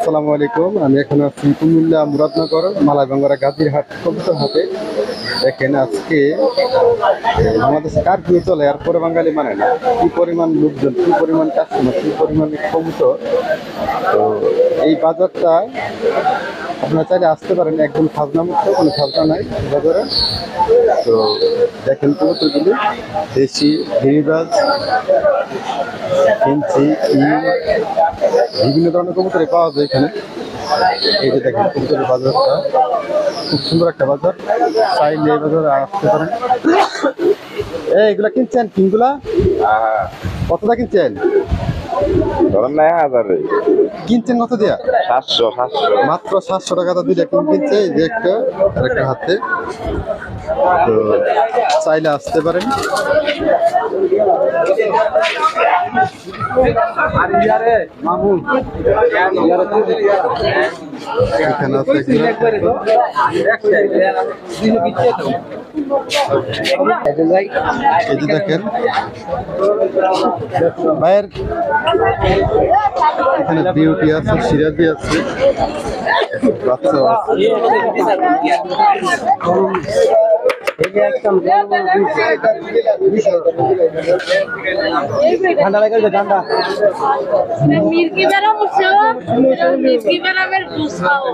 আসসালামু আলাইকুম। আমি এখন আছি কুমিল্লা মুরাদনগর মালাইভাঙ্গা গাজীরহাট কবুতর হাটে। দেখেন আজকে আমাদের কারফিউ চলে, আর পরে বাঙালি মানে না। কি পরিমাণ লোকজন, কি পরিমাণ কাস্টমার, কি পরিমাণ কবুতর। তো এই বাজারটা আপনারা চাইলে আসতে পারেন, একদম খাজনা মুক্ত, কোনো খাজনা নাই বাজারে। তো দেখেন কবুতরগুলি দেশি গিরিবাজ, কিনছি বিভিন্ন ধরনের কবুতরই পাওয়া যায় এখানে। এই যে দেখেন কবুতরের বাজারটা খুব সুন্দর একটা বাজার, চাইলে এই বাজারে আসতে পারেন। এইগুলা কিনছেন কিনগুলা কতটা কিনছেন? ধরেন না 1000 কিনছেন কত দিয়া? 700 মাত্র 700 টাকা দুইটা কিনছে। এই যে একটা আর একটা হাতে। তো চাইলে আসতে পারেন। এখানে আছে এই যে দেখেন ভাইয়ের এখানে বিউটি আছে, সিরাজি আছে, বাচ্চা আছে। ঠান্ডা লাগে ঠান্ডা मिर्गी बेरा मुझसे मिर्गी बेरा मेरे दूसरा हो